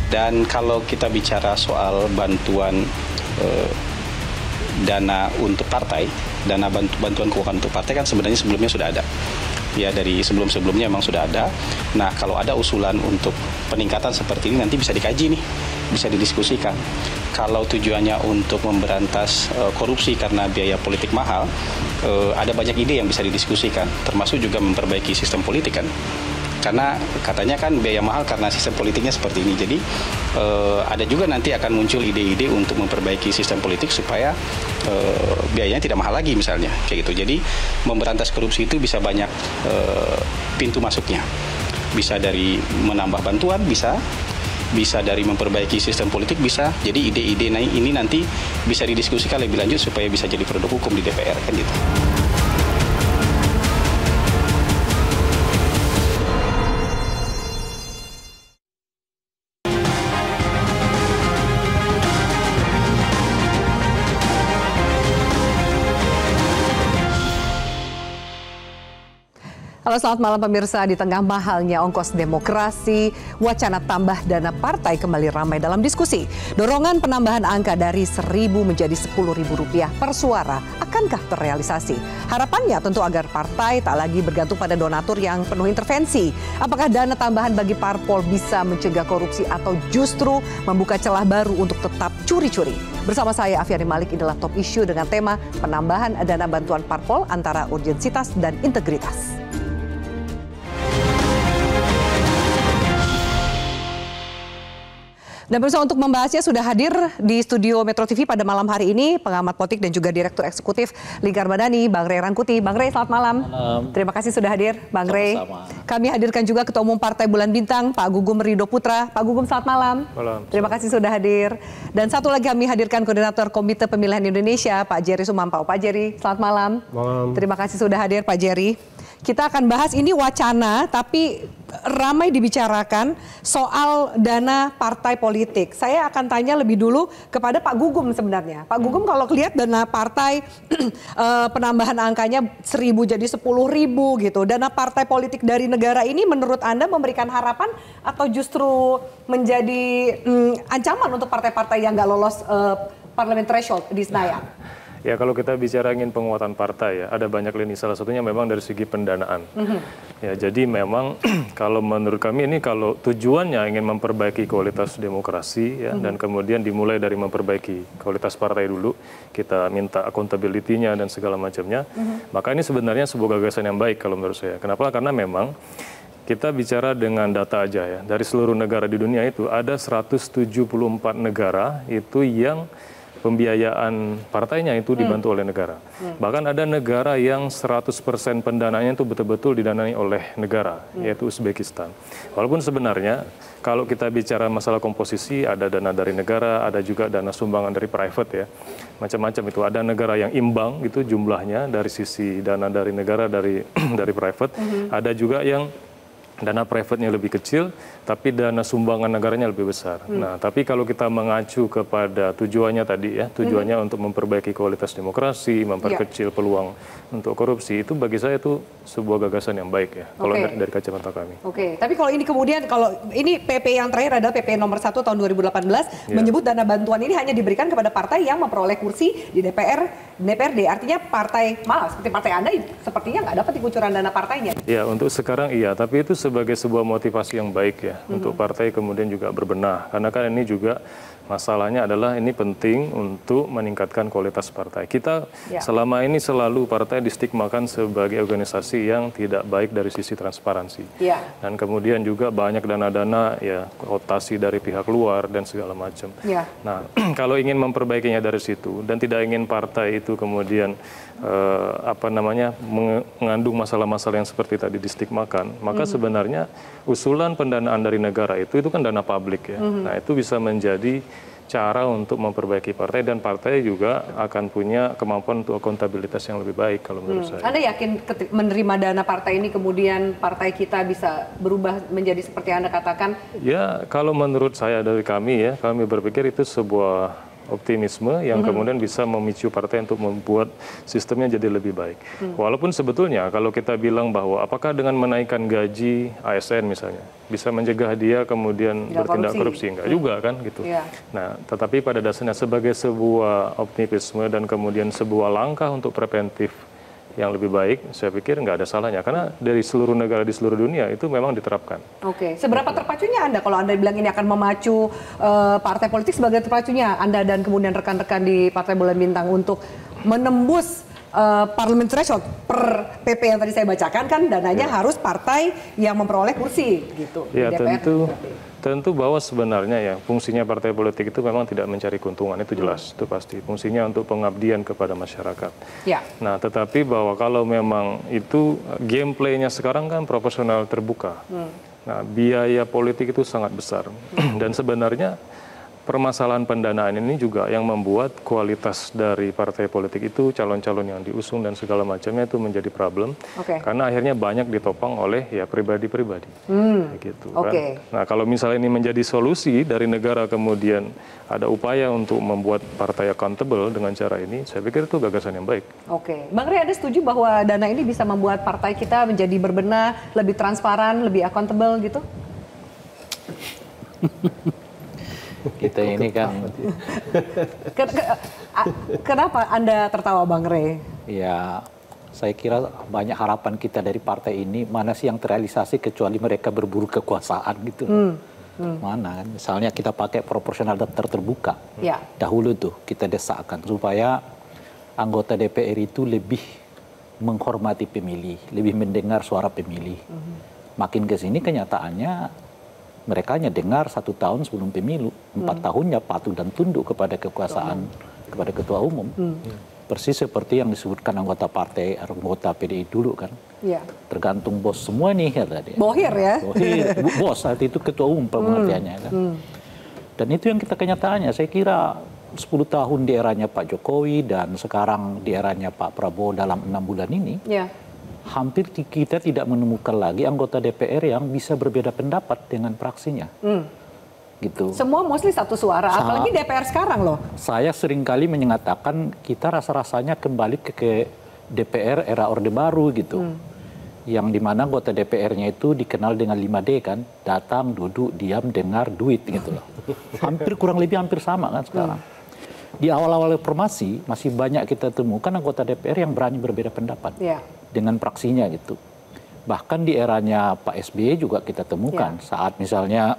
Dan kalau kita bicara soal bantuan dana untuk partai, dana bantuan keuangan untuk partai kan sebenarnya sebelumnya sudah ada. Ya, dari sebelum-sebelumnya memang sudah ada. Nah, kalau ada usulan untuk peningkatan seperti ini nanti bisa dikaji nih, bisa didiskusikan. Kalau tujuannya untuk memberantas korupsi karena biaya politik mahal, ada banyak ide yang bisa didiskusikan, termasuk juga memperbaiki sistem politik kan. Karena katanya kan biaya mahal karena sistem politiknya seperti ini. Jadi ada juga nanti akan muncul ide-ide untuk memperbaiki sistem politik supaya biayanya tidak mahal lagi misalnya, kayak gitu. Jadi memberantas korupsi itu bisa banyak pintu masuknya. Bisa dari menambah bantuan, bisa dari memperbaiki sistem politik, bisa. Jadi ide-ide ini nanti bisa didiskusikan lebih lanjut supaya bisa jadi produk hukum di DPR kan gitu. Halo, selamat malam pemirsa. Di tengah mahalnya ongkos demokrasi, wacana tambah dana partai kembali ramai dalam diskusi. Dorongan penambahan angka dari 1.000 menjadi Rp10.000 per suara akankah terrealisasi? Harapannya tentu agar partai tak lagi bergantung pada donatur yang penuh intervensi. Apakah dana tambahan bagi parpol bisa mencegah korupsi atau justru membuka celah baru untuk tetap curi-curi? Bersama saya Afiani Malik, inilah Top Issue dengan tema penambahan dana bantuan parpol antara urgensitas dan integritas. Dan pemirsa, untuk membahasnya sudah hadir di studio Metro TV pada malam hari ini pengamat politik dan juga Direktur Eksekutif Lingkar Madani, Bang Ray Rangkuti. Bang Ray, selamat malam. Terima kasih sudah hadir, Bang Ray. Kami hadirkan juga Ketua Umum Partai Bulan Bintang, Pak Gugum Ridho Putra. Pak Gugum, selamat malam. Terima kasih sudah hadir. Dan satu lagi kami hadirkan Koordinator Komite Pemilihan Indonesia, Pak Jerry Sumampau. Pak Jerry, selamat malam. Terima kasih sudah hadir, Pak Jerry. Kita akan bahas ini wacana, tapi ramai dibicarakan soal dana partai politik. Saya akan tanya lebih dulu kepada Pak Gugum sebenarnya. Pak Gugum, kalau lihat dana partai penambahan angkanya 1.000 jadi 10.000 gitu. Dana partai politik dari negara ini menurut Anda memberikan harapan atau justru menjadi ancaman untuk partai-partai yang nggak lolos parliament threshold di Senayan? Ya, kalau kita bicara ingin penguatan partai, ya ada banyak lini. Salah satunya memang dari segi pendanaan. Ya, jadi memang kalau menurut kami ini kalau tujuannya ingin memperbaiki kualitas demokrasi, ya, dan kemudian dimulai dari memperbaiki kualitas partai dulu, kita minta accountability-nya dan segala macamnya, maka ini sebenarnya sebuah gagasan yang baik kalau menurut saya. Kenapa? Karena memang kita bicara dengan data aja ya, dari seluruh negara di dunia itu ada 174 negara itu yang pembiayaan partainya itu dibantu oleh negara. Bahkan ada negara yang 100% pendananya itu betul-betul didanai oleh negara, yaitu Uzbekistan. Walaupun sebenarnya kalau kita bicara masalah komposisi, ada dana dari negara, ada juga dana sumbangan dari private ya. Macam-macam itu. Ada negara yang imbang gitu jumlahnya dari sisi dana dari negara, dari private. Ada juga yang dana private-nya lebih kecil, tapi dana sumbangan negaranya lebih besar. Nah, tapi kalau kita mengacu kepada tujuannya tadi ya, tujuannya untuk memperbaiki kualitas demokrasi, memperkecil peluang untuk korupsi, itu bagi saya itu sebuah gagasan yang baik ya, kalau dari kacamata kami. Tapi kalau ini kemudian, kalau ini PP yang terakhir adalah PP nomor 1 tahun 2018, menyebut dana bantuan ini hanya diberikan kepada partai yang memperoleh kursi di DPRD. Artinya partai, malah seperti partai Anda, sepertinya nggak dapat kucuran dana partainya. Ya, untuk sekarang iya, tapi itu sebagai sebuah motivasi yang baik ya, untuk partai kemudian juga berbenah. Karena kan ini juga masalahnya adalah ini penting untuk meningkatkan kualitas partai. Kita selama ini selalu partai distigmakan sebagai organisasi yang tidak baik dari sisi transparansi. Dan kemudian juga banyak dana-dana ya rotasi dari pihak luar dan segala macam. Nah, kalau ingin memperbaikinya dari situ dan tidak ingin partai itu kemudian mengandung masalah-masalah yang seperti tadi distigmakan, maka sebenarnya usulan pendanaan dari negara itu kan dana publik ya. Nah, itu bisa menjadi cara untuk memperbaiki partai, dan partai juga akan punya kemampuan untuk akuntabilitas yang lebih baik kalau menurut saya. Anda yakin menerima dana partai ini kemudian partai kita bisa berubah menjadi seperti Anda katakan? Ya, kalau menurut saya dari kami ya, kami berpikir itu sebuah optimisme yang kemudian bisa memicu partai untuk membuat sistemnya jadi lebih baik. Walaupun sebetulnya kalau kita bilang bahwa apakah dengan menaikkan gaji ASN misalnya bisa mencegah dia kemudian bertindak korupsi, enggak juga kan gitu. Nah, tetapi pada dasarnya sebagai sebuah optimisme dan kemudian sebuah langkah untuk preventif yang lebih baik, saya pikir nggak ada salahnya. Karena dari seluruh negara di seluruh dunia itu memang diterapkan. Oke, seberapa terpacunya Anda kalau Anda bilang ini akan memacu partai politik sebagai terpacunya Anda dan kemudian rekan-rekan di Partai Bulan Bintang untuk menembus parliament threshold per PP yang tadi saya bacakan kan dananya harus partai yang memperoleh kursi gitu. Ya tentu bahwa sebenarnya ya fungsinya partai politik itu memang tidak mencari keuntungan, itu jelas, itu pasti. Fungsinya untuk pengabdian kepada masyarakat. Nah, tetapi bahwa kalau memang itu gameplaynya sekarang kan proporsional terbuka. Nah, biaya politik itu sangat besar. Dan sebenarnya permasalahan pendanaan ini juga yang membuat kualitas dari partai politik itu, calon-calon yang diusung dan segala macamnya itu menjadi problem. Karena akhirnya banyak ditopang oleh ya pribadi-pribadi. Gitu, kan? Nah, kalau misalnya ini menjadi solusi dari negara kemudian ada upaya untuk membuat partai accountable dengan cara ini, saya pikir itu gagasan yang baik. Bang Rey, Anda setuju bahwa dana ini bisa membuat partai kita menjadi berbenah, lebih transparan, lebih accountable gitu? Kita ini kan kenapa Anda tertawa Bang Rey? Ya, saya kira banyak harapan kita dari partai ini mana sih yang terrealisasi kecuali mereka berburu kekuasaan gitu. Mana kan? Misalnya kita pakai proporsional daftar terbuka. Dahulu tuh kita desakkan supaya anggota DPR itu lebih menghormati pemilih, lebih mendengar suara pemilih. Makin ke sini kenyataannya mereka hanya dengar 1 tahun sebelum pemilu, 4 tahunnya patuh dan tunduk kepada kekuasaan, kepada ketua umum. Persis seperti yang disebutkan anggota partai, anggota PDI dulu kan. Tergantung bos semua nih kata dia. Bohir ya? Bohir, bos saat itu ketua umum pengertiannya kan. Dan itu yang kita kenyataannya, saya kira 10 tahun di eranya Pak Jokowi dan sekarang di eranya Pak Prabowo dalam 6 bulan ini. Hampir kita tidak menemukan lagi anggota DPR yang bisa berbeda pendapat dengan praksinya. Gitu. Semua mostly satu suara, apalagi DPR sekarang loh. Saya seringkali menyatakan kita rasa-rasanya kembali ke DPR era Orde Baru gitu. Yang dimana anggota DPR-nya itu dikenal dengan 5D kan. Datang, duduk, diam, dengar, duit gitu loh. Kurang lebih hampir sama kan sekarang. Di awal-awal reformasi masih banyak kita temukan anggota DPR yang berani berbeda pendapat. Dengan praksinya gitu. Bahkan di eranya Pak SBY juga kita temukan saat misalnya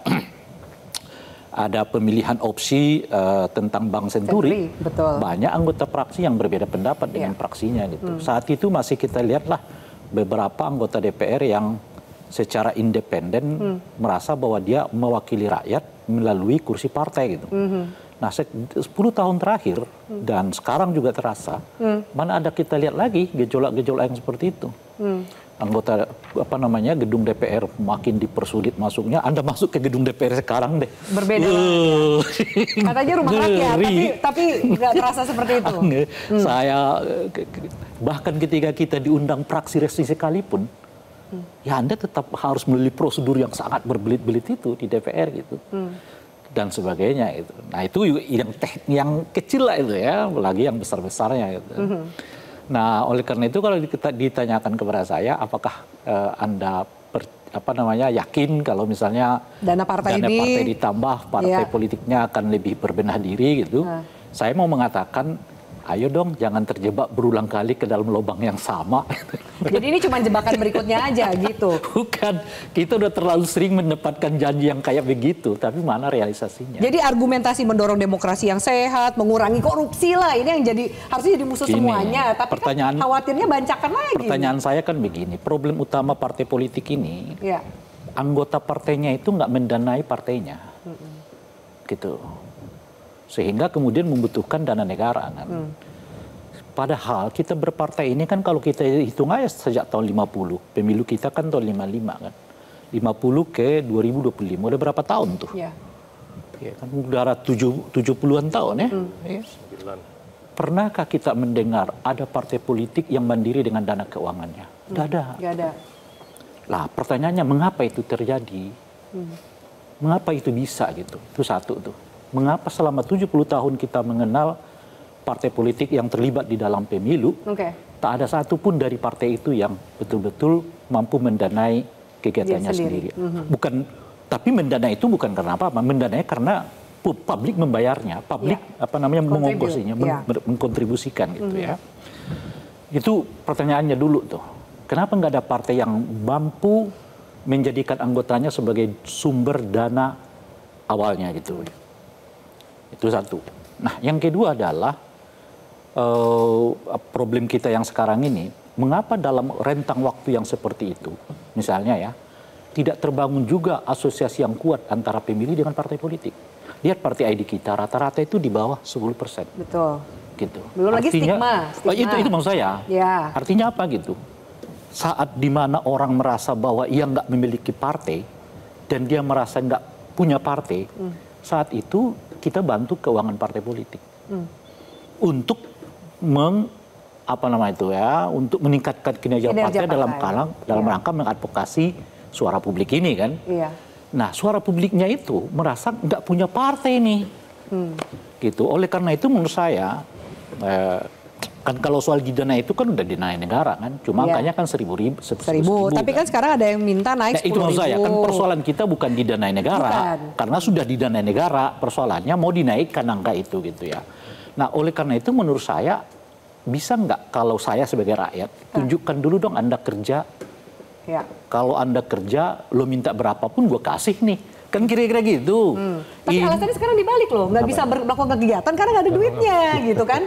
ada pemilihan opsi tentang Bank Senturi, banyak anggota praksi yang berbeda pendapat dengan praksinya gitu. Saat itu masih kita lihatlah beberapa anggota DPR yang secara independen merasa bahwa dia mewakili rakyat melalui kursi partai gitu. Nah, 10 tahun terakhir dan sekarang juga terasa, mana ada kita lihat lagi gejolak-gejolak yang seperti itu. Anggota gedung DPR makin dipersulit masuknya. Anda masuk ke gedung DPR sekarang deh. Berbeda. Katanya rumah rakyat, tapi nggak terasa seperti itu. Saya bahkan ketika kita diundang praksi resi sekalipun, ya Anda tetap harus melalui prosedur yang sangat berbelit-belit itu di DPR gitu. Dan sebagainya itu. Nah itu yang kecil lah itu ya, apalagi yang besar-besarnya gitu. Nah oleh karena itu kalau kita ditanyakan kepada saya, apakah Anda yakin kalau misalnya dana partai ditambah partai politiknya akan lebih berbenah diri gitu? Saya mau mengatakan, ayo dong jangan terjebak berulang kali ke dalam lubang yang sama. Jadi ini cuma jebakan berikutnya aja gitu? Bukan, kita udah terlalu sering mendapatkan janji yang kayak begitu, tapi mana realisasinya. Jadi argumentasi mendorong demokrasi yang sehat, mengurangi korupsi lah, ini yang harusnya jadi musuh semuanya. Tapi kan khawatirnya bancakan lagi. Pertanyaan saya kan begini, problem utama partai politik ini, anggota partainya itu nggak mendanai partainya. Gitu. Sehingga kemudian membutuhkan dana negara kan. Padahal kita berpartai ini kan kalau kita hitung aja sejak tahun 50, pemilu kita kan tahun 55 kan. 50 ke 2025, udah berapa tahun tuh? Ya kan udah 70-an tahun ya. Pernahkah kita mendengar ada partai politik yang mandiri dengan dana keuangannya? Nggak ada. Nggak ada. Lah pertanyaannya mengapa itu terjadi? Mengapa itu bisa gitu? Itu satu tuh. mengapa selama 70 tahun kita mengenal partai politik yang terlibat di dalam pemilu, tak ada satupun dari partai itu yang betul-betul mampu mendanai kegiatannya sendiri. Bukan, tapi mendanai itu bukan karena apa-apa, mendanai karena publik membayarnya, publik mengongkosinya, mengkontribusikan gitu ya. Itu pertanyaannya dulu tuh. Kenapa nggak ada partai yang mampu menjadikan anggotanya sebagai sumber dana awalnya gitu? Itu satu. Nah, yang kedua adalah problem kita yang sekarang ini, mengapa dalam rentang waktu yang seperti itu, misalnya ya, tidak terbangun juga asosiasi yang kuat antara pemilih dengan partai politik. Lihat partai ID kita, rata-rata itu di bawah 10%. Betul. Gitu. Belum lagi stigma. Itu maksud saya. Ya. Artinya apa gitu? Saat dimana orang merasa bahwa ia nggak memiliki partai dan dia merasa nggak punya partai, saat itu kita bantu keuangan partai politik untuk untuk meningkatkan kinerja partai dalam rangka mengadvokasi suara publik ini kan. Iya. Nah, suara publiknya itu merasa nggak punya partai nih, gitu. Oleh karena itu menurut saya kan kalau soal didana itu kan udah dinai negara kan, cuma angkanya kan 1.000. Tapi kan sekarang ada yang minta naik 10.000. Itu maksud saya kan persoalan kita bukan didanai negara, karena sudah didanai negara, persoalannya mau dinaikkan angka itu gitu ya. Nah, oleh karena itu menurut saya bisa nggak kalau saya sebagai rakyat tunjukkan dulu dong Anda kerja. Ya. Kalau Anda kerja, lo minta berapapun gue kasih nih. Kan kira-kira gitu. Tapi alasannya sekarang dibalik loh. Nggak bisa melakukan kegiatan karena nggak ada duitnya gitu kan.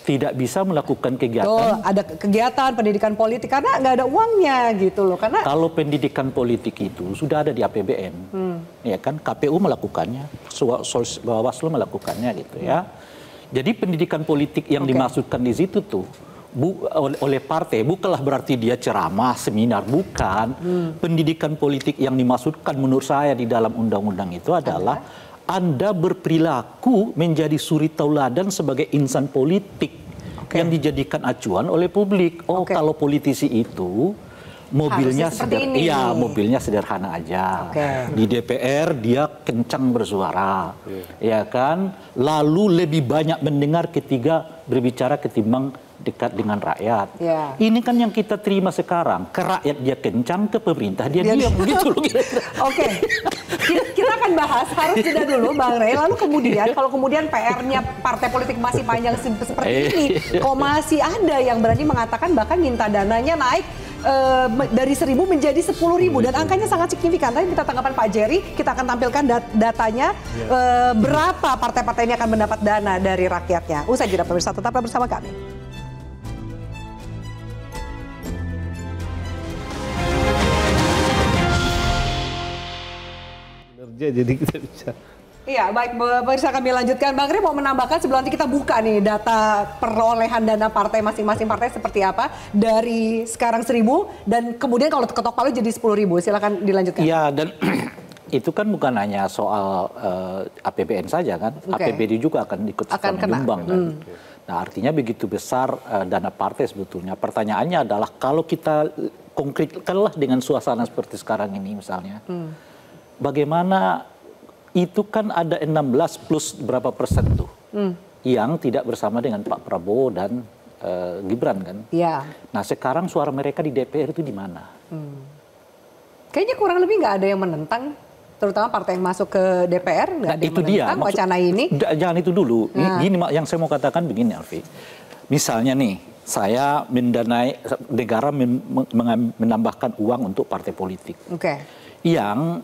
Tidak bisa melakukan kegiatan. Tuh, ada kegiatan pendidikan politik karena nggak ada uangnya gitu loh. Karena kalau pendidikan politik itu sudah ada di APBN. Ya kan, KPU melakukannya, Bawaslu melakukannya gitu ya. Jadi pendidikan politik yang dimaksudkan di situ tuh oleh partai bukanlah berarti dia ceramah, seminar, bukan. Pendidikan politik yang dimaksudkan menurut saya di dalam undang-undang itu adalah Anda berperilaku menjadi suri tauladan sebagai insan politik yang dijadikan acuan oleh publik. Kalau politisi itu mobilnya mobilnya sederhana aja. Di DPR dia kencang bersuara, ya kan. Lalu lebih banyak mendengar ketika berbicara ketimbang dekat dengan rakyat. Ini kan yang kita terima sekarang. Ke rakyat dia kencang, ke pemerintah dia diam begitu loh. Kita akan bahas, harus jeda dulu Bang Rey. Lalu kemudian kalau kemudian PR-nya partai politik masih panjang seperti ini, kok masih ada yang berani mengatakan bahkan minta dananya naik dari 1.000 menjadi 10.000 dan angkanya sangat signifikan. Tadi kita tanggapan Pak Jerry, kita akan tampilkan datanya berapa partai-partai ini akan mendapat dana dari rakyatnya. Usai jeda pemirsa, tetaplah bersama kami. Jadi kita bisa. Iya, baik pemirsa, kami lanjutkan. Bang Rey mau menambahkan sebelum nanti kita buka nih data perolehan dana partai masing-masing partai seperti apa dari sekarang 1.000 dan kemudian kalau ketok palu jadi 10.000. Silakan dilanjutkan. Iya, dan itu kan bukan hanya soal APBN saja kan, APBD juga akan ikut menyumbang kan. Nah, artinya begitu besar dana partai sebetulnya. Pertanyaannya adalah kalau kita konkretkanlah dengan suasana seperti sekarang ini misalnya. Bagaimana itu kan ada 16 plus berapa persen tuh yang tidak bersama dengan Pak Prabowo dan Gibran kan. Nah, sekarang suara mereka di DPR itu di mana? Kayaknya kurang lebih nggak ada yang menentang, terutama partai yang masuk ke DPR nggak ada yang menentang wacana ini. Jangan itu dulu. Gini yang saya mau katakan begini, Alfi. Misalnya nih, saya mendanai negara menambahkan uang untuk partai politik. Yang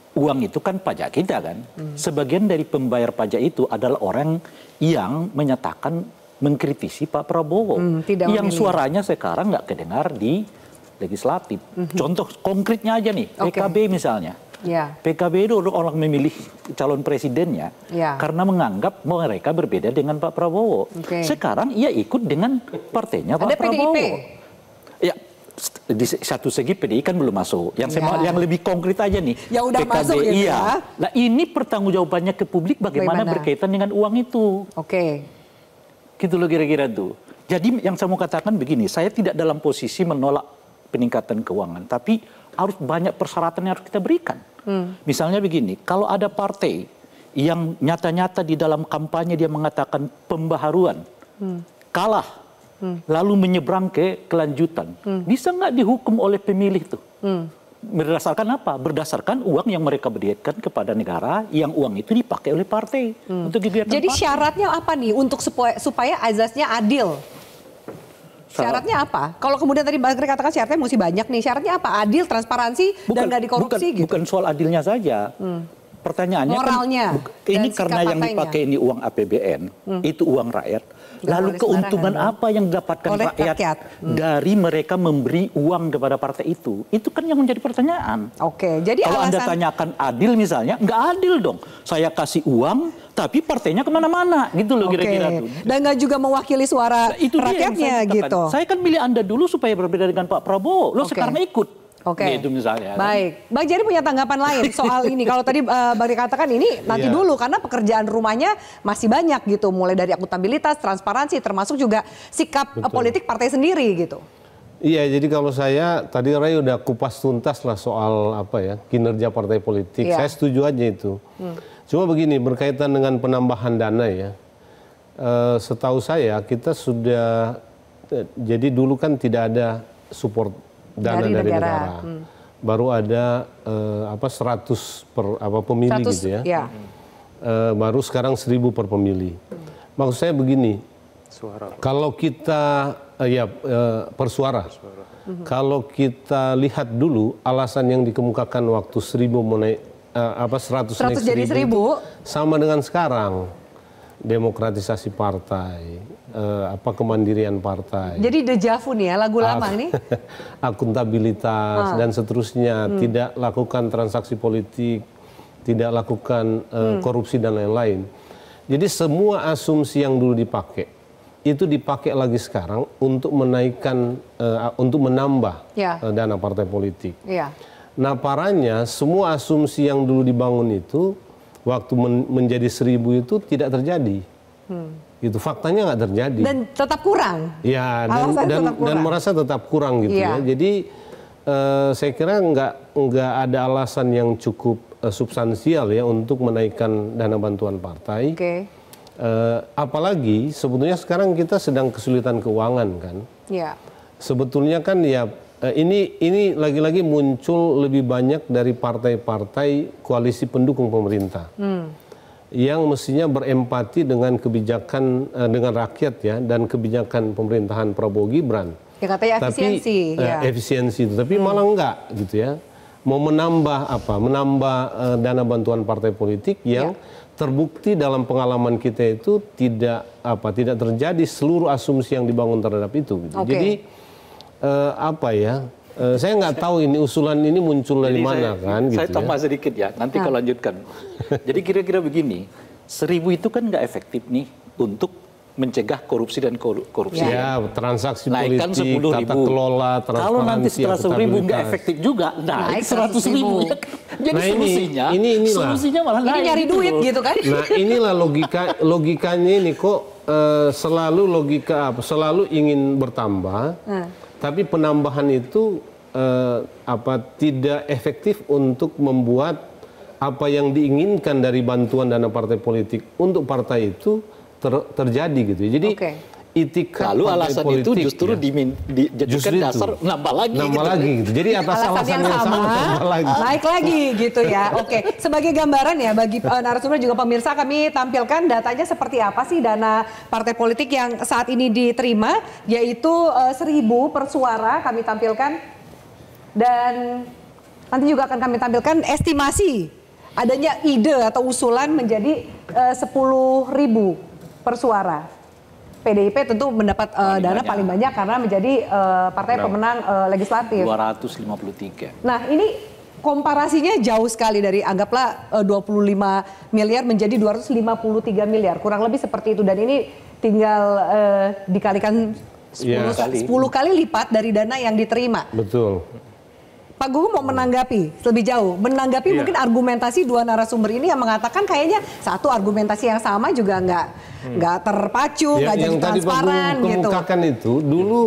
uang itu kan pajak kita kan. Sebagian dari pembayar pajak itu adalah orang yang menyatakan mengkritisi Pak Prabowo. Yang suaranya sekarang nggak kedengar di legislatif. Contoh konkretnya aja nih, PKB misalnya. PKB itu orang memilih calon presidennya karena menganggap mereka berbeda dengan Pak Prabowo. Sekarang ia ikut dengan partainya Pak Prabowo. Ya, di satu segi PDI kan belum masuk. Yang lebih konkret aja nih. Yang udah PKB, masuk gitu ya. Nah, ini pertanggungjawabannya ke publik bagaimana berkaitan dengan uang itu. Gitu loh kira-kira tuh. Jadi yang saya mau katakan begini, saya tidak dalam posisi menolak peningkatan keuangan, tapi harus banyak persyaratan yang harus kita berikan. Misalnya begini, kalau ada partai yang nyata-nyata di dalam kampanye dia mengatakan pembaharuan, kalah, lalu menyeberang ke kelanjutan, bisa nggak dihukum oleh pemilih tuh? Berdasarkan apa? Berdasarkan uang yang mereka berikan kepada negara, yang uang itu dipakai oleh partai untuk kegiatan Jadi partai. syaratnya apa nih untuk supaya azasnya adil? Syaratnya apa? Kalau kemudian tadi Bang Rey katakan syaratnya mesti banyak nih. Syaratnya apa? Adil, transparansi, dan nggak dikorupsi gitu? Bukan soal adilnya saja. Pertanyaannya moralnya kan, ini karena yang dipakai ini uang APBN, itu uang rakyat. Lalu keuntungan apa yang didapatkan rakyat dari mereka memberi uang kepada partai itu? Itu kan yang menjadi pertanyaan. Oke, jadi kalau Anda tanyakan adil misalnya, nggak adil dong. Saya kasih uang, tapi partainya kemana-mana, gitu loh kira-kira tuh. Dan nggak juga mewakili suara rakyatnya gitu. Saya kan milih Anda dulu supaya berbeda dengan Pak Prabowo. Lo sekarang ikut. Gitu misalnya. Baik, Bang Jerry punya tanggapan lain soal ini. Kalau tadi Bang Rey katakan ini nanti dulu karena pekerjaan rumahnya masih banyak gitu, mulai dari akuntabilitas, transparansi, termasuk juga sikap politik partai sendiri gitu. Iya, jadi kalau saya tadi Ray udah kupas tuntas lah soal apa ya kinerja partai politik. Saya setuju aja itu. Cuma begini, berkaitan dengan penambahan dana ya, setahu saya kita sudah jadi dulu kan tidak ada support dana dari negara. Baru ada 100 per pemilih 100, gitu ya. Baru sekarang 1000 per pemilih. Maksud saya begini, kalau kita per suara. Kalau kita lihat dulu alasan yang dikemukakan waktu 100 naik jadi 1000 sama dengan sekarang. Demokratisasi partai, kemandirian partai. Jadi dejavu nih ya, lagu lama nih. Akuntabilitas dan seterusnya, tidak lakukan transaksi politik, tidak lakukan korupsi dan lain-lain. Jadi semua asumsi yang dulu dipakai, itu dipakai lagi sekarang untuk menaikkan, untuk menambah dana partai politik. Nah parahnya semua asumsi yang dulu dibangun itu, waktu menjadi 1000 itu tidak terjadi. Itu faktanya nggak terjadi. Dan tetap kurang. Ya, dan merasa tetap kurang gitu ya. Jadi saya kira nggak ada alasan yang cukup substansial ya untuk menaikkan dana bantuan partai. Apalagi sebetulnya sekarang kita sedang kesulitan keuangan kan. Sebetulnya kan ya ini lagi-lagi muncul lebih banyak dari partai-partai koalisi pendukung pemerintah yang mestinya berempati dengan kebijakan dengan rakyat ya dan kebijakan pemerintahan Prabowo Gibran. Ya katanya efisiensi. Efisiensi itu, tapi malah enggak gitu ya. Mau menambah dana bantuan partai politik yang terbukti dalam pengalaman kita itu tidak terjadi seluruh asumsi yang dibangun terhadap itu. Gitu. Jadi saya nggak tahu ini usulan ini muncul dari mana kan? Saya tambah sedikit ya, nanti kalau lanjutkan. Jadi kira-kira begini, 1000 itu kan nggak efektif nih untuk mencegah korupsi dan korupsi. Ya, transaksi naikkan politik, tata kelola, transparansi. Kalau nanti setelah 1000 nggak efektif juga, naik 100.000. Jadi solusinya malah naik. Ini nyari duit gitu kan? Nah inilah logikanya ini kok selalu ingin bertambah. Tapi penambahan itu tidak efektif untuk membuat apa yang diinginkan dari bantuan dana partai politik untuk partai itu terjadi gitu. Jadi itikad lalu alasan itu justru dijadikan dasar nambah lagi gitu. Jadi atas alasan yang sama nambah lagi. Naik lagi gitu ya. Sebagai gambaran ya bagi narasumber juga pemirsa, kami tampilkan datanya seperti apa sih dana partai politik yang saat ini diterima, yaitu 1000 per suara kami tampilkan, dan nanti juga akan kami tampilkan estimasi adanya ide atau usulan menjadi 10.000 per suara. PDIP tentu mendapat dana paling banyak karena menjadi partai pemenang legislatif. 253. Nah ini komparasinya jauh sekali dari anggaplah 25 miliar menjadi 253 miliar. Kurang lebih seperti itu, dan ini tinggal dikalikan 10 kali lipat dari dana yang diterima. Betul. Pak Gugum mau menanggapi lebih jauh, mungkin argumentasi dua narasumber ini yang mengatakan kayaknya satu argumentasi yang sama juga nggak terpacu, nggak jadi transparan gitu. Yang tadi Pak Gugum kemukakan itu dulu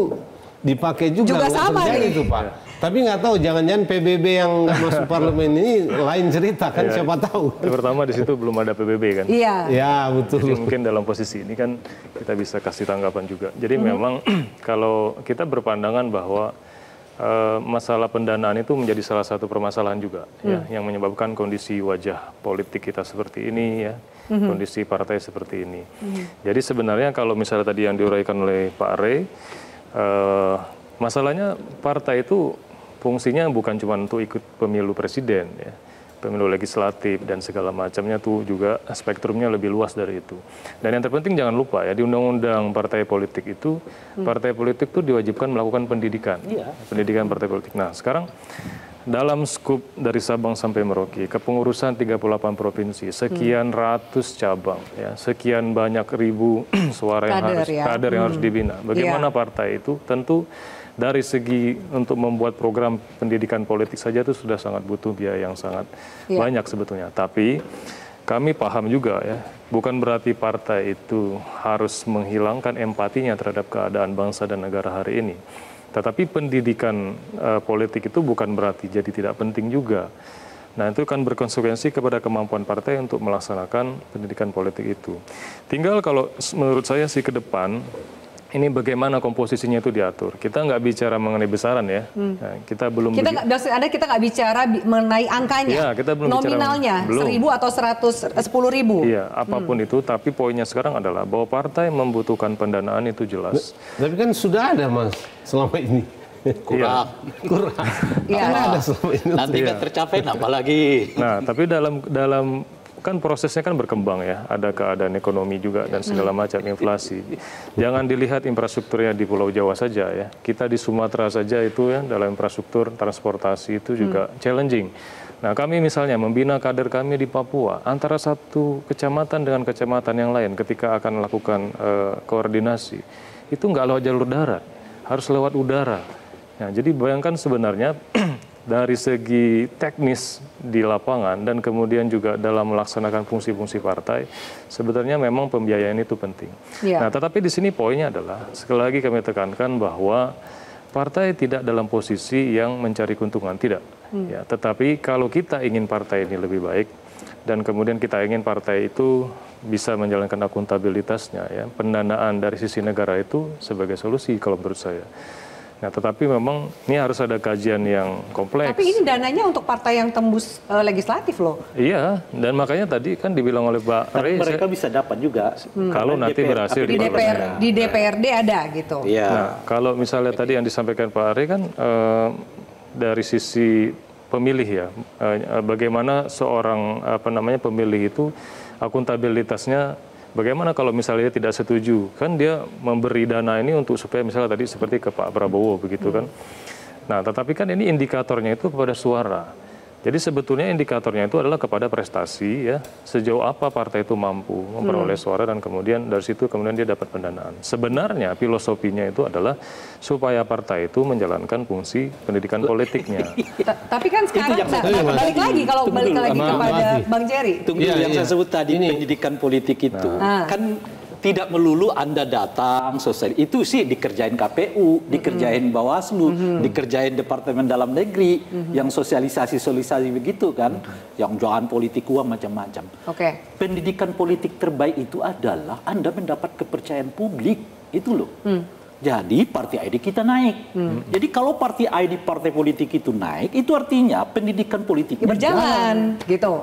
dipakai juga sama nih. itu Pak. Tapi nggak tahu, jangan-jangan PBB yang nggak masuk parlemen ini lain cerita kan, siapa tahu. Pertama di situ belum ada PBB kan. Iya. Ya betul. Jadi mungkin dalam posisi ini kan kita bisa kasih tanggapan juga. Jadi memang kalau kita berpandangan bahwa masalah pendanaan itu menjadi salah satu permasalahan juga ya, yang menyebabkan kondisi wajah politik kita seperti ini ya, kondisi partai seperti ini. Jadi sebenarnya kalau misalnya tadi yang diuraikan oleh Pak Rey, masalahnya partai itu fungsinya bukan cuma untuk ikut pemilu presiden ya, pemilu legislatif dan segala macamnya tuh juga spektrumnya lebih luas dari itu. Dan yang terpenting jangan lupa ya, di Undang-Undang Partai Politik itu, partai politik itu diwajibkan melakukan pendidikan. Pendidikan partai politik. Nah sekarang dalam skup dari Sabang sampai Merauke, kepengurusan 38 provinsi, sekian ratus cabang, ya, sekian banyak ribu suara yang kader yang harus dibina. Bagaimana partai itu? Tentu dari segi untuk membuat program pendidikan politik saja itu sudah sangat butuh biaya yang sangat banyak sebetulnya. Tapi kami paham juga ya, bukan berarti partai itu harus menghilangkan empatinya terhadap keadaan bangsa dan negara hari ini. Tetapi pendidikan politik itu bukan berarti jadi tidak penting juga. Nah itu kan berkonsekuensi kepada kemampuan partai untuk melaksanakan pendidikan politik itu. Tinggal kalau menurut saya sih ke depan, ini bagaimana komposisinya itu diatur. Kita nggak bicara mengenai besaran ya. Nah, kita belum. Kita nggak bicara mengenai angkanya. Ya, kita belum nominalnya bicara, 1.000 atau 110.000. Iya, apapun itu. Tapi poinnya sekarang adalah bahwa partai membutuhkan pendanaan itu jelas. Tapi kan sudah ada Mas selama ini. Kurang. Iya. Ada selama ini. Nanti kan tercapai, apalagi. Nah, tapi dalam kan prosesnya kan berkembang ya, ada keadaan ekonomi juga dan segala macam, inflasi. Jangan dilihat infrastrukturnya di Pulau Jawa saja ya, kita di Sumatera saja itu ya, dalam infrastruktur transportasi itu juga challenging. Nah kami misalnya membina kader kami di Papua, antara satu kecamatan dengan kecamatan yang lain ketika akan melakukan koordinasi, itu nggak lewat jalur darat, harus lewat udara. Nah, jadi bayangkan sebenarnya dari segi teknis di lapangan dan kemudian juga dalam melaksanakan fungsi-fungsi partai, sebenarnya memang pembiayaan itu penting. Nah, tetapi di sini poinnya adalah, sekali lagi kami tekankan bahwa partai tidak dalam posisi yang mencari keuntungan, tidak. Ya, tetapi kalau kita ingin partai ini lebih baik, dan kemudian kita ingin partai itu bisa menjalankan akuntabilitasnya, ya, pendanaan dari sisi negara itu sebagai solusi kalau menurut saya. Nah, tetapi memang ini harus ada kajian yang kompleks. Tapi ini dananya untuk partai yang tembus legislatif loh. Iya, dan makanya tadi kan dibilang oleh Pak Rey, mereka bisa dapat juga. Kalau nanti berhasil di DPRD ada gitu. Iya. Nah, kalau misalnya tadi yang disampaikan Pak Rey kan dari sisi pemilih ya, bagaimana seorang pemilih itu akuntabilitasnya. Bagaimana kalau misalnya dia tidak setuju, kan dia memberi dana ini untuk supaya misalnya tadi seperti ke Pak Prabowo begitu kan. Nah, tetapi kan ini indikatornya itu kepada suara. Jadi sebetulnya indikatornya itu adalah kepada prestasi ya, sejauh apa partai itu mampu memperoleh suara dan kemudian dari situ kemudian dia dapat pendanaan. Sebenarnya filosofinya itu adalah supaya partai itu menjalankan fungsi pendidikan politiknya. Tapi kan sekarang balik lagi kepada Bang Jerry. Tunggu yang saya sebut tadi, pendidikan politik itu kan tidak melulu Anda datang, sosial itu sih dikerjain KPU, dikerjain Bawaslu, dikerjain Departemen Dalam Negeri, yang sosialisasi begitu kan, yang jangan politik uang macam-macam. Pendidikan politik terbaik itu adalah Anda mendapat kepercayaan publik, itu loh. Jadi partai ID kita naik. Jadi kalau partai ID partai politik itu naik, itu artinya pendidikan politiknya berjalan. Gitu.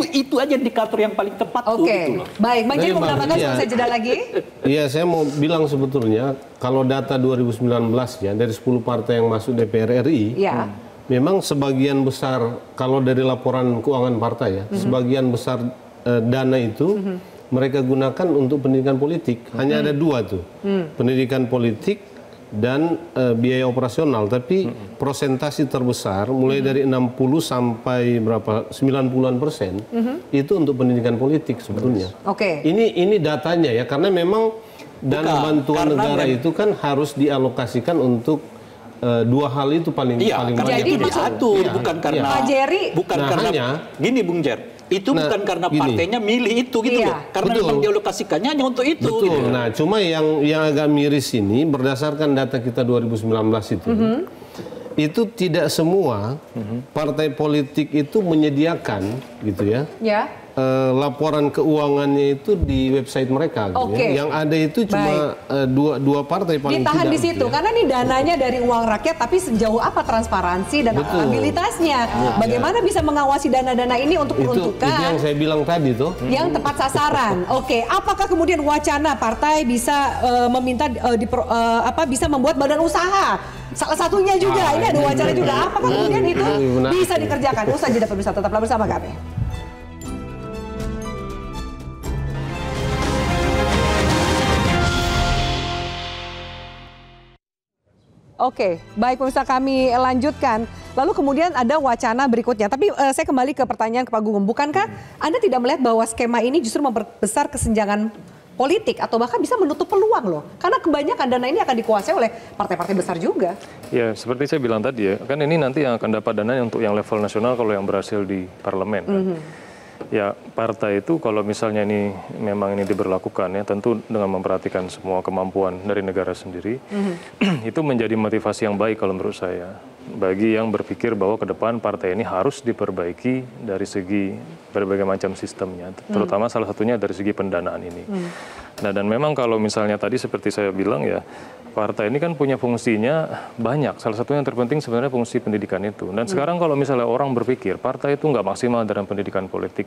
Itu aja indikator yang paling tepat tuh. Gitu loh. Baik, Bang Jerry mau menambahkan saya jeda lagi? Iya, saya mau bilang sebetulnya kalau data 2019 ya dari 10 partai yang masuk DPR RI, memang sebagian besar kalau dari laporan keuangan partai ya, sebagian besar dana itu mereka gunakan untuk pendidikan politik. Hanya ada 2 tuh, pendidikan politik dan biaya operasional. Tapi prosentasi terbesar mulai dari 60 sampai berapa 90% itu untuk pendidikan politik sebetulnya. Ini datanya ya, karena memang dana bantuan negara itu kan harus dialokasikan untuk 2 hal itu paling karena banyak. Jadi diatur, bukan karena Pak Jerry, gini Bung Jer. Itu bukan karena partainya milih itu gitu loh. Karena memang dialokasikannya hanya untuk itu. Betul. Gitu. Nah, cuma yang agak miris ini berdasarkan data kita 2019 itu, itu tidak semua partai politik itu menyediakan gitu ya. Ya. Laporan keuangannya itu di website mereka gitu ya. Yang ada itu cuma dua partai paling ditahan tidak. di situ ya. Karena nih dananya dari uang rakyat, tapi sejauh apa transparansi dan akuntabilitasnya? Bagaimana bisa mengawasi dana-dana ini untuk peruntukan? Itu yang saya bilang tadi tuh. Yang tepat sasaran. Oke, apakah kemudian wacana partai bisa meminta bisa membuat badan usaha? Salah satunya juga, ini ada wacana juga. Apakah kemudian itu bisa dikerjakan? Usai jeda pemirsa, tetaplah bersama kami. Oke, baik pemirsa, kami lanjutkan. Lalu kemudian ada wacana berikutnya. Tapi saya kembali ke pertanyaan ke Pak Gugum. Bukankah Anda tidak melihat bahwa skema ini justru memperbesar kesenjangan politik atau bahkan bisa menutup peluang loh? Karena kebanyakan dana ini akan dikuasai oleh partai-partai besar juga. Ya, seperti saya bilang tadi ya, kan ini nanti yang akan dapat dana untuk yang level nasional kalau yang berhasil di parlemen. Kan? Ya, partai itu kalau misalnya ini memang ini diberlakukan ya, tentu dengan memperhatikan semua kemampuan dari negara sendiri, itu menjadi motivasi yang baik kalau menurut saya. Bagi yang berpikir bahwa ke depan partai ini harus diperbaiki dari segi berbagai macam sistemnya, terutama salah satunya dari segi pendanaan ini. Nah, dan memang kalau misalnya tadi seperti saya bilang ya, partai ini kan punya fungsinya banyak. Salah satunya yang terpenting sebenarnya fungsi pendidikan itu. Dan sekarang kalau misalnya orang berpikir partai itu nggak maksimal dalam pendidikan politik,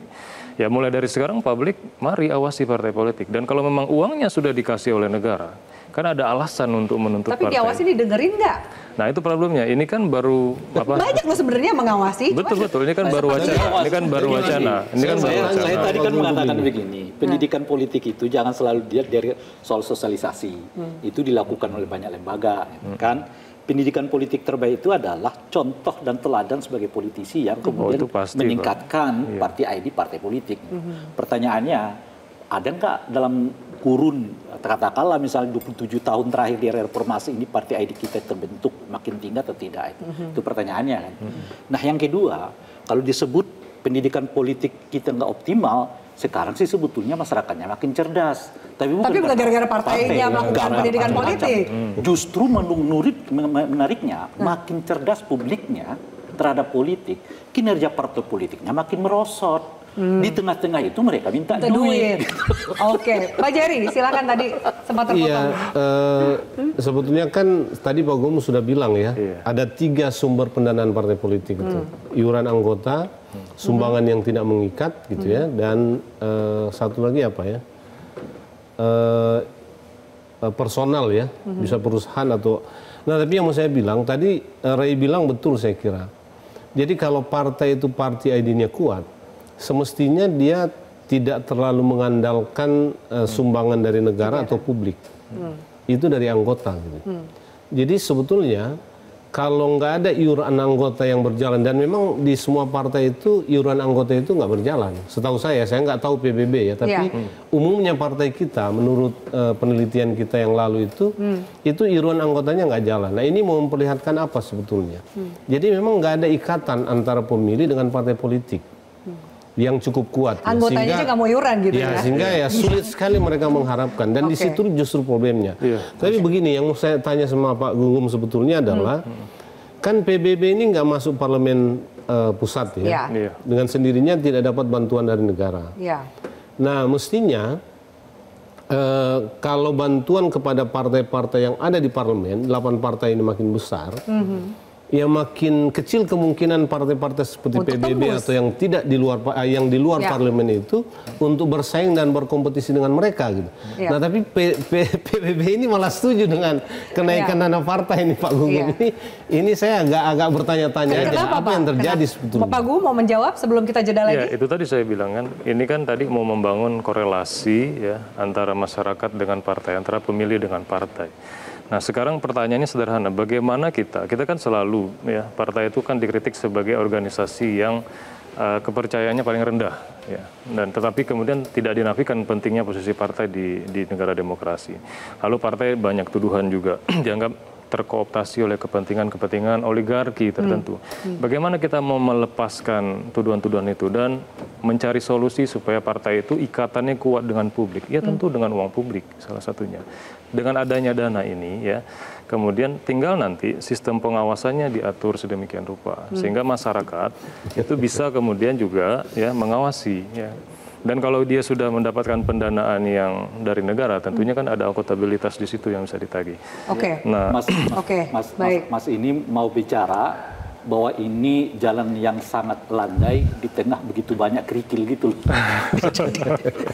ya mulai dari sekarang publik mari awasi partai politik. Dan kalau memang uangnya sudah dikasih oleh negara, kan ada alasan untuk menuntut Tapi partai. Tapi diawasi didengerin nggak? Nah itu problemnya. Ini kan baru banyak loh sebenarnya mengawasi. Betul. Ini kan baru wacana. Ini kan baru wacana. Saya tadi kan mengatakan begini, pendidikan politik itu jangan selalu dilihat dari soal sosialisasi. Itu dilakukan oleh banyak lembaga, kan? Pendidikan politik terbaik itu adalah contoh dan teladan sebagai politisi yang kemudian meningkatkan parti ID partai politik. Pertanyaannya, ada nggak dalam kurun katakanlah misalnya 27 tahun terakhir di era reformasi ini partai ID kita terbentuk makin tinggi atau tidak, itu pertanyaannya kan. Nah yang kedua, kalau disebut pendidikan politik kita nggak optimal, sekarang sih sebetulnya masyarakatnya makin cerdas. Tapi bukan gara-gara partainya melakukan pendidikan politik. Justru menariknya makin cerdas publiknya terhadap politik, kinerja partai politiknya makin merosot. Di tengah-tengah itu mereka minta duit. Oke, Pak Jerry, silakan tadi sempat terpotong. Iya, sebetulnya kan tadi Pak Gum sudah bilang ya, ada 3 sumber pendanaan partai politik itu, iuran anggota, sumbangan yang tidak mengikat gitu ya, dan satu lagi apa ya, personal ya, bisa perusahaan atau. Nah tapi yang mau saya bilang tadi, Ray bilang betul saya kira. Jadi kalau partai itu party ID-nya kuat, semestinya dia tidak terlalu mengandalkan sumbangan dari negara atau publik. Itu dari anggota. Gitu. Jadi sebetulnya kalau nggak ada iuran anggota yang berjalan, dan memang di semua partai itu iuran anggota itu nggak berjalan. Setahu saya nggak tahu PBB ya, tapi umumnya partai kita menurut penelitian kita yang lalu itu iuran anggotanya nggak jalan. Nah ini mau memperlihatkan apa sebetulnya? Jadi memang nggak ada ikatan antara pemilih dengan partai politik yang cukup kuat. Anggotanya juga nggak mau iuran gitu ya. Sehingga ya sulit sekali mereka mengharapkan, dan di situ justru problemnya. Tapi begini, yang saya tanya sama Pak Gugum sebetulnya adalah, kan PBB ini nggak masuk parlemen pusat ya, dengan sendirinya tidak dapat bantuan dari negara. Nah mestinya kalau bantuan kepada partai-partai yang ada di parlemen, 8 partai ini makin besar, ya makin kecil kemungkinan partai-partai seperti untuk PBB atau yang tidak di luar parlemen itu untuk bersaing dan berkompetisi dengan mereka gitu. Nah tapi PBB ini malah setuju dengan kenaikan dana partai ini Pak Gugum. Ini saya agak bertanya-tanya aja apa yang terjadi sebetulnya. Pak Gugum mau menjawab sebelum kita jeda lagi? Ya itu tadi saya bilang kan, ini kan tadi mau membangun korelasi ya antara masyarakat dengan partai, antara pemilih dengan partai. Nah sekarang pertanyaannya sederhana, bagaimana kita kan selalu ya, partai itu kan dikritik sebagai organisasi yang kepercayaannya paling rendah ya, dan tetapi kemudian tidak dinafikan pentingnya posisi partai di negara demokrasi. Lalu partai banyak tuduhan juga dianggap terkooptasi oleh kepentingan-kepentingan oligarki tertentu. Bagaimana kita mau melepaskan tuduhan-tuduhan itu dan mencari solusi supaya partai itu ikatannya kuat dengan publik? Ya tentu dengan uang publik salah satunya. Dengan adanya dana ini ya, kemudian tinggal nanti sistem pengawasannya diatur sedemikian rupa sehingga masyarakat itu bisa kemudian juga ya mengawasi ya. Dan kalau dia sudah mendapatkan pendanaan yang dari negara, tentunya kan ada akuntabilitas di situ yang bisa ditagih. Oke. Nah, Mas ini mau bicara bahwa ini jalan yang sangat landai di tengah begitu banyak kerikil gitu.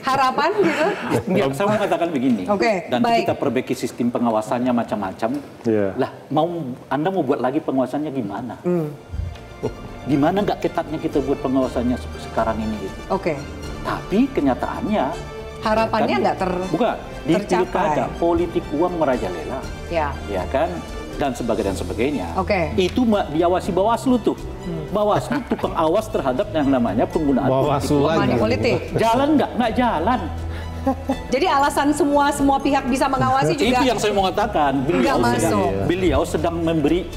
Harapan gitu? Enggak, saya mau katakan begini. Oke, dan baik. kita perbaiki sistem pengawasannya macam-macam. Lah, Anda mau buat lagi pengawasannya gimana? Gimana nggak ketatnya kita buat pengawasannya sekarang ini? Gitu. Oke. Tapi kenyataannya harapannya nggak bukan di tercapai. pilkada politik uang merajalela, ya kan, dan sebagainya. Oke. Itu diawasi Bawaslu tuh. Bawaslu tukang awas terhadap yang namanya penggunaan money politik. Jalan nggak jalan. Jadi alasan semua pihak bisa mengawasi juga. Itu yang saya mau katakan. Beliau sedang memberi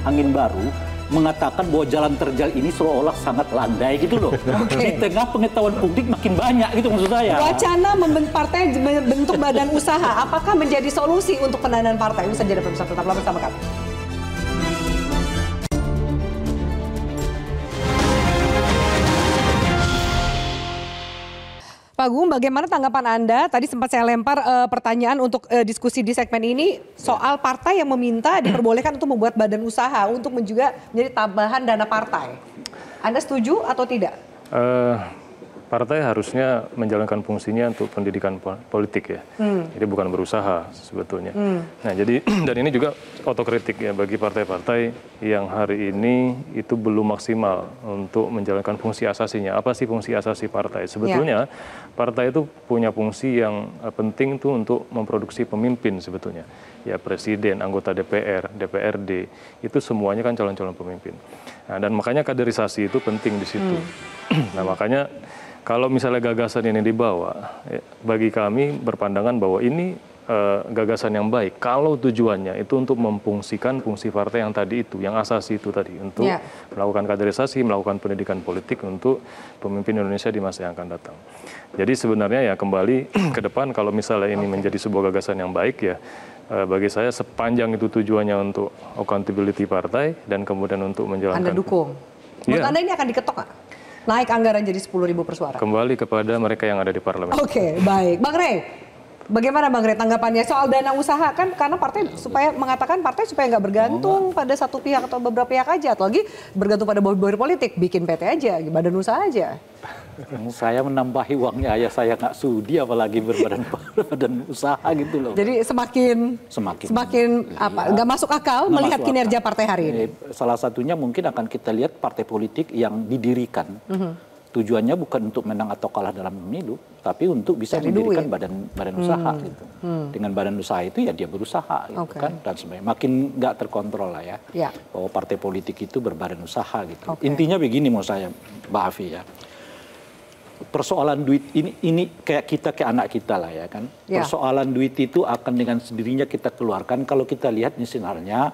angin baru, mengatakan bahwa jalan terjal ini seolah-olah sangat landai gitu loh. Di tengah pengetahuan publik makin banyak gitu maksud saya. Wacana partai membentuk badan usaha, apakah menjadi solusi untuk pendanaan partai? Bisa jadi pemirsa, tetaplah bersama kami. Pak Gung, bagaimana tanggapan Anda? Tadi sempat saya lempar pertanyaan untuk diskusi di segmen ini soal partai yang meminta diperbolehkan untuk membuat badan usaha untuk juga menjadi tambahan dana partai. Anda setuju atau tidak? Partai harusnya menjalankan fungsinya untuk pendidikan politik ya. Jadi bukan berusaha sebetulnya. Nah, jadi dan ini juga otokritik ya bagi partai-partai yang hari ini itu belum maksimal untuk menjalankan fungsi asasinya. Apa sih fungsi asasi partai? Sebetulnya partai itu punya fungsi yang penting tuh untuk memproduksi pemimpin sebetulnya. Ya presiden, anggota DPR, DPRD, itu semuanya kan calon-calon pemimpin. Nah, dan makanya kaderisasi itu penting di situ. Nah, makanya kalau misalnya gagasan ini dibawa, bagi kami berpandangan bahwa ini gagasan yang baik. Kalau tujuannya itu untuk memfungsikan fungsi partai yang tadi itu, yang asasi itu tadi, untuk melakukan kaderisasi, melakukan pendidikan politik untuk pemimpin Indonesia di masa yang akan datang. Jadi sebenarnya ya kembali ke depan kalau misalnya ini menjadi sebuah gagasan yang baik ya, bagi saya sepanjang itu tujuannya untuk accountability partai dan kemudian untuk menjalankan. Anda dukung? Menurut Anda ini akan diketok nggak? Naik anggaran jadi 10.000 per suara? Kembali kepada mereka yang ada di parlemen. Oke, baik. Bang Rey, bagaimana Bang Rey tanggapannya soal dana usaha? Kan karena partai supaya mengatakan partai supaya nggak bergantung pada satu pihak atau beberapa pihak aja. Atau lagi bergantung pada bawah politik, bikin PT aja, badan usaha aja. Saya menambahi uangnya ayah saya nggak sudi apalagi berbadan usaha gitu loh. Jadi semakin apa? Nggak masuk akal melihat kinerja partai hari ini. Salah satunya mungkin akan kita lihat partai politik yang didirikan. Tujuannya bukan untuk menang atau kalah dalam pemilu, tapi untuk bisa mendirikan badan usaha gitu. Dengan badan usaha itu ya dia berusaha gitu kan, dan sebenarnya makin nggak terkontrol lah ya. Bahwa partai politik itu berbadan usaha gitu. Intinya begini mau saya, Mbak Afi ya. Persoalan duit ini kayak anak kita lah ya kan. Persoalan duit itu akan dengan sendirinya kita keluarkan kalau kita lihat misalnya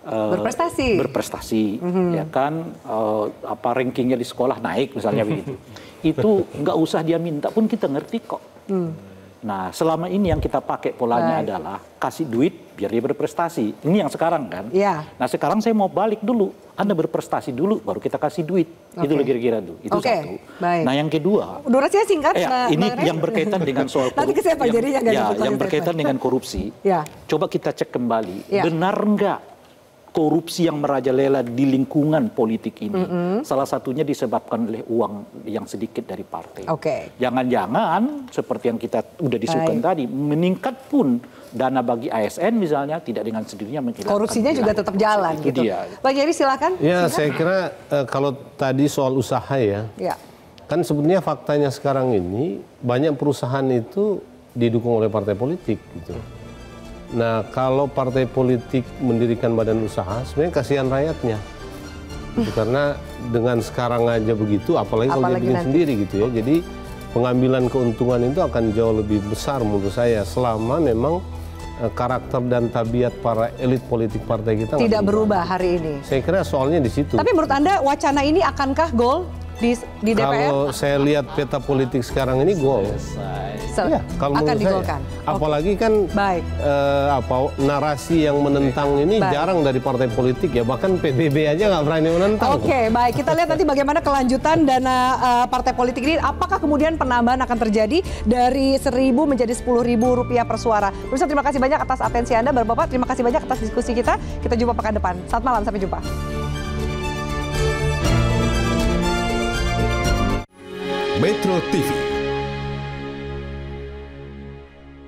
berprestasi ya kan, rankingnya di sekolah naik misalnya begitu. Itu nggak usah dia minta pun kita ngerti kok. Nah, selama ini yang kita pakai polanya adalah kasih duit biar dia berprestasi. Ini yang sekarang kan. Nah, sekarang saya mau balik dulu. Anda berprestasi dulu baru kita kasih duit. Itu loh kira-kira tuh. Itu satu. Nah, yang kedua, durasinya singkat. Ini yang berkaitan dengan soal korupsi. Yang berkaitan dengan korupsi. Coba kita cek kembali. Benar nggak korupsi yang merajalela di lingkungan politik ini salah satunya disebabkan oleh uang yang sedikit dari partai. Jangan-jangan seperti yang kita udah disukai tadi, meningkat pun dana bagi ASN misalnya tidak dengan sendirinya menghilangkan. Korupsinya juga tetap jalan gitu. Bang Jerry silakan. Ya, saya kira kalau tadi soal usaha ya, kan sebetulnya faktanya sekarang ini banyak perusahaan itu didukung oleh partai politik gitu. Nah, kalau partai politik mendirikan badan usaha, sebenarnya kasihan rakyatnya. Gitu, karena dengan sekarang aja begitu, apalagi kalau dia bikin sendiri gitu ya. Jadi pengambilan keuntungan itu akan jauh lebih besar menurut saya, selama memang karakter dan tabiat para elit politik partai kita tidak berubah hari ini. Saya kira soalnya di situ. Tapi menurut Anda wacana ini akankah gol di DPR? Kalau saya lihat peta politik sekarang ini gol. Ya, kalau akan menurut digolkan. Saya. Apalagi kan narasi yang menentang ini jarang dari partai politik ya, bahkan PBB aja nggak berani menentang. Oke, baik. Kita lihat nanti bagaimana kelanjutan dana partai politik ini. Apakah kemudian penambahan akan terjadi dari 1.000 menjadi 10.000 rupiah per suara. Pemirsa, terima kasih banyak atas atensi Anda, Bapak-Bapak. Terima kasih banyak atas diskusi kita. Kita jumpa pekan depan. Selamat malam, sampai jumpa. Metro TV.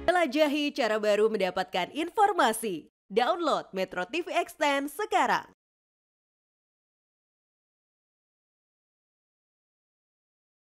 Jelajahi cara baru mendapatkan informasi. Download Metro TV Extend sekarang.